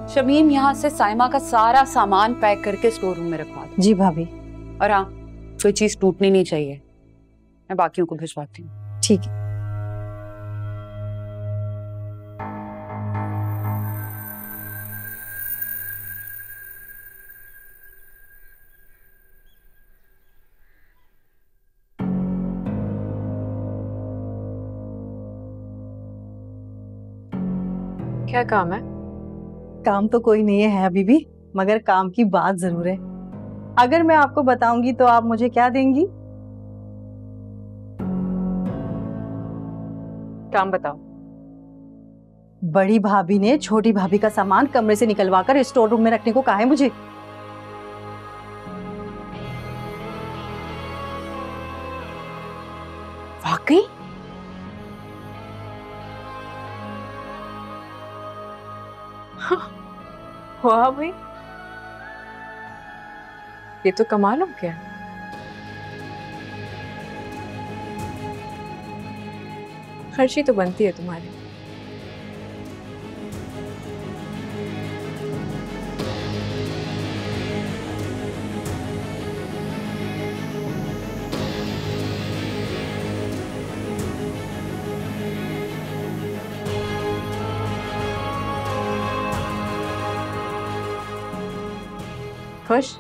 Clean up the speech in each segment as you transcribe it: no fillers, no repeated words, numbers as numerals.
शमीम यहाँ से साइमा का सारा सामान पैक करके स्टोर रूम में रखवा दो। जी भाभी। और हाँ, कोई चीज टूटनी नहीं चाहिए। मैं बाकियों को भिजवाती हूँ। ठीक है। क्या काम है? काम तो कोई नहीं है अभी भी, मगर काम की बात जरूर है। अगर मैं आपको बताऊंगी तो आप मुझे क्या देंगी? काम बताओ। बड़ी भाभी ने छोटी भाभी का सामान कमरे से निकलवा कर स्टोर रूम में रखने को कहा है मुझे। वाकई? वाह भाई, ये तो कमाल हो गया। खर्ची तो बनती है तुम्हारी। खुश?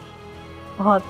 बहुत।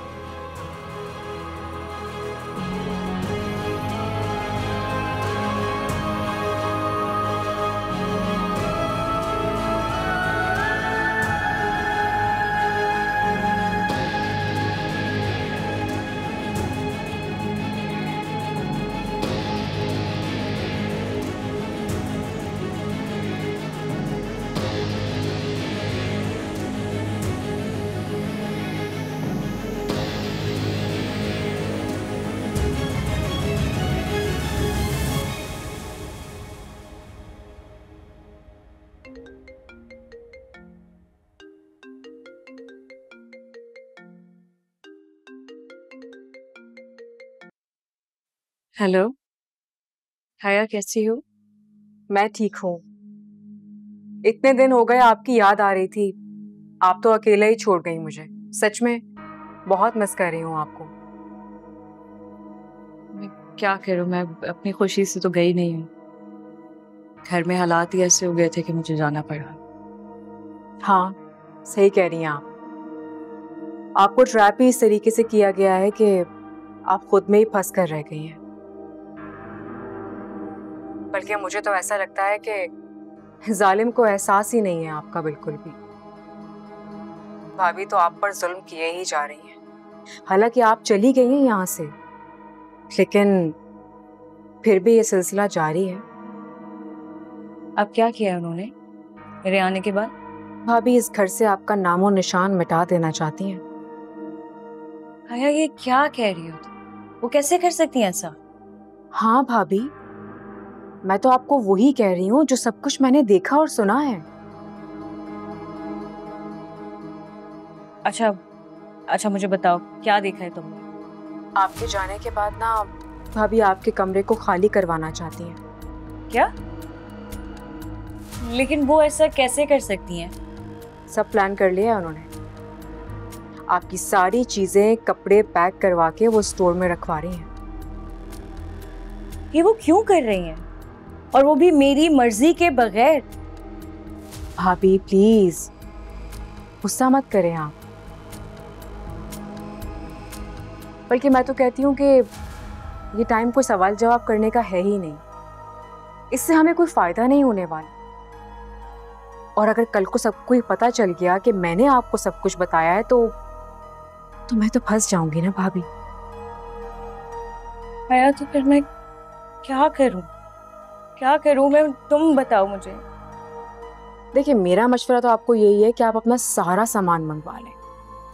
हेलो हया, कैसी हो? मैं ठीक हूँ। इतने दिन हो गए, आपकी याद आ रही थी। आप तो अकेले ही छोड़ गई मुझे। सच में बहुत मिस कर रही हूँ आपको। मैं क्या करूं, मैं अपनी खुशी से तो गई नहीं हूँ। घर में हालात ही ऐसे हो गए थे कि मुझे जाना पड़ा। हाँ, सही कह रही हैं आप। आपको ट्रैप ही इस तरीके से किया गया है कि आप खुद में ही फंस कर रह गई हैं। बल्कि मुझे तो ऐसा लगता है कि जालिम को एहसास ही नहीं है आपका बिल्कुल भी। भाभी तो आप पर जुल्म किए ही जा रही हैं। हालांकि आप चली गई हैं यहाँ से, लेकिन फिर भी ये सिलसिला जारी है। अब क्या किया उन्होंने मेरे आने के बाद? भाभी इस घर से आपका नामो निशान मिटा देना चाहती हैं। हया, ये क्या कह रही हो तुम? वो कैसे कर सकती हैं ऐसा? हाँ भाभी, मैं तो आपको वही कह रही हूँ जो सब कुछ मैंने देखा और सुना है। अच्छा मुझे बताओ, क्या देखा है तुमने? आपके जाने के बाद ना भाभी आपके कमरे को खाली करवाना चाहती हैं। क्या? लेकिन वो ऐसा कैसे कर सकती हैं? सब प्लान कर लिया है उन्होंने। आपकी सारी चीजें, कपड़े पैक करवा के वो स्टोर में रखवा रही हैं। ये वो क्यों कर रही हैं? और वो भी मेरी मर्जी के बगैर? भाभी प्लीज गुस्सा मत करें आप। बल्कि मैं तो कहती हूँ कि ये टाइम कोई सवाल जवाब करने का है ही नहीं। इससे हमें कोई फायदा नहीं होने वाला। और अगर कल को सबको ही पता चल गया कि मैंने आपको सब कुछ बताया है तो मैं तो फंस जाऊंगी ना भाभी। आया तो फिर मैं क्या करूं मैं? तुम बताओ मुझे। देखिए, मेरा मशवरा तो आपको यही है कि आप अपना सारा सामान मंगवा लें।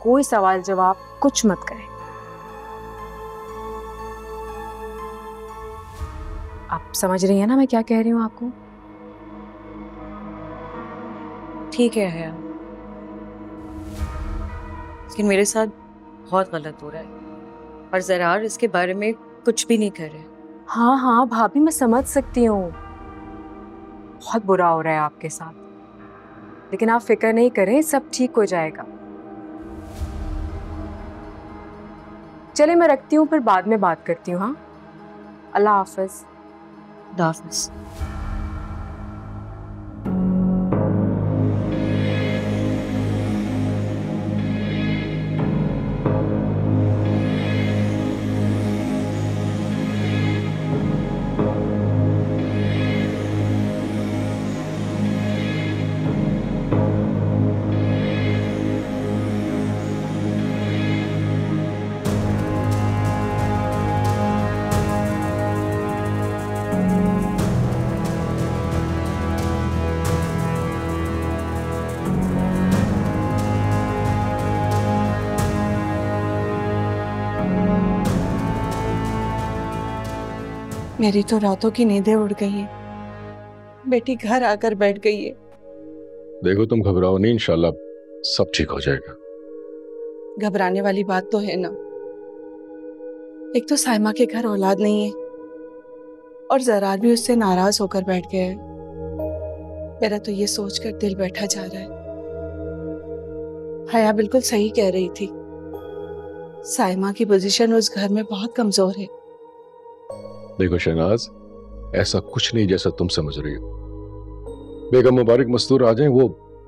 कोई सवाल जवाब कुछ मत करें। आप समझ रही हैं ना मैं क्या कह रही हूँ आपको? ठीक है हया, लेकिन मेरे साथ बहुत गलत हो रहा है और ज़रार इसके बारे में कुछ भी नहीं कर रहे। हाँ हाँ भाभी, मैं समझ सकती हूँ। बहुत बुरा हो रहा है आपके साथ। लेकिन आप फिक्र नहीं करें, सब ठीक हो जाएगा। चले मैं रखती हूँ, फिर बाद में बात करती हूँ। हाँ, अल्लाह हाफिज। हाफिज। मेरी तो रातों की नींदें उड़ गई हैं। बेटी घर आकर बैठ गई है। देखो तुम घबराओ नहीं, इंशाल्लाह सब ठीक हो जाएगा। घबराने वाली बात तो है ना। एक तो साइमा के घर औलाद नहीं है और जरार भी उससे नाराज होकर बैठ गया है। मेरा तो ये सोचकर दिल बैठा जा रहा है। हया बिल्कुल सही कह रही थी, साइमा की पोजीशन उस घर में बहुत कमजोर है। देखो शहनाज, ऐसा कुछ नहीं जैसा तुम समझ रही हो। बेगम मुबारक मस्तूर आ जाएं, वो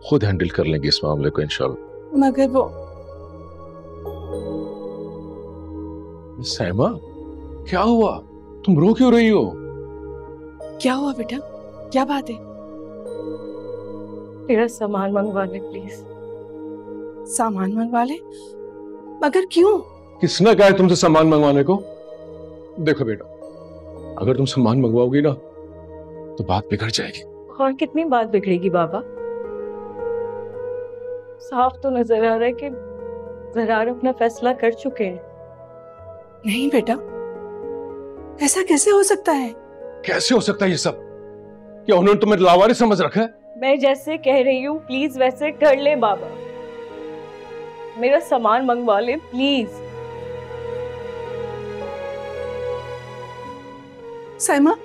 खुद हैंडल कर लेंगे इस मामले को इंशाल्लाह। मगर वो सैमा, क्या हुआ? तुम रो क्यों रही हो? क्या हुआ बेटा, क्या बात है? मेरा सामान मंगवा ले प्लीज। सामान मंगवा ले? मगर क्यों? किसने कहा है तुमसे सामान मंगवाने को? देखो बेटा, अगर तुम सामान मंगवाओगी ना तो बात बिगड़ जाएगी। और कितनी बात बिगड़ेगी बाबा? साफ तो नजर आ रहा है कि जरार अपना फैसला कर चुके हैं। नहीं बेटा, ऐसा कैसे हो सकता है? कैसे हो सकता है ये सब? क्या उन्होंने तुम्हें लावारिस समझ रखा है? मैं जैसे कह रही हूँ प्लीज वैसे कर ले बाबा। मेरा सामान मंगवा ले प्लीज। साइमा,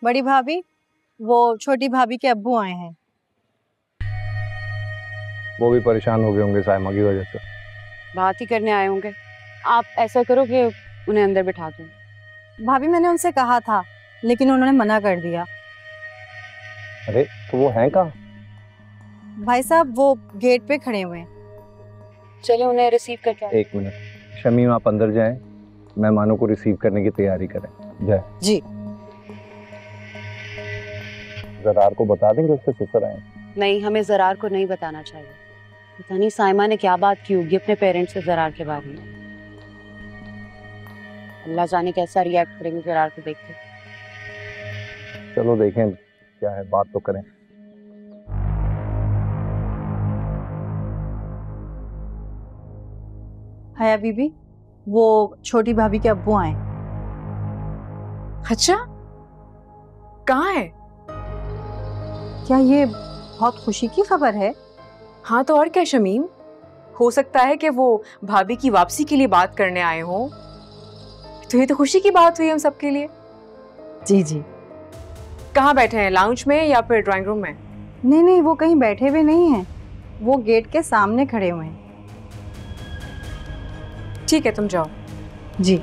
बड़ी भाभी, वो छोटी भाभी के अब्बू आए हैं। वो भी परेशान हो गए होंगे साइमा की वजह से। बात ही करने आए होंगे। आप ऐसा करो कि उन्हें अंदर बिठा दो। भाभी मैंने उनसे कहा था लेकिन उन्होंने मना कर दिया। अरे तो वो हैं कहाँ? भाई साहब वो गेट पे खड़े हुए हैं। चले उन्हें रिसीव करके आए। एक मिनट शमीम, आप अंदर जाएं, मेहमानों को रिसीव करने की तैयारी करें। जाए जी। जरार को बता देंगे उसके ससुर आए। नहीं, हमें जरार को नहीं बताना चाहिए। पता नहीं साइमा ने क्या बात की होगी अपने पेरेंट्स से जरार के बारे में। अल्लाह जाने कैसा रिएक्ट करेंगे जरार को देख के। चलो देखें क्या है, बात तो करें। हया बीबी, वो छोटी भाभी के अब्बू आए। अच्छा, कहाँ है? क्या ये बहुत खुशी की खबर है? हाँ तो और क्या शमीम, हो सकता है कि वो भाभी की वापसी के लिए बात करने आए हों। तो ये तो खुशी की बात हुई हम सबके लिए। जी जी। कहाँ बैठे हैं, लाउंज में या फिर ड्राइंग रूम में? नहीं नहीं, वो कहीं बैठे हुए नहीं हैं, वो गेट के सामने खड़े हुए हैं। ठीक है, तुम जाओ। जी।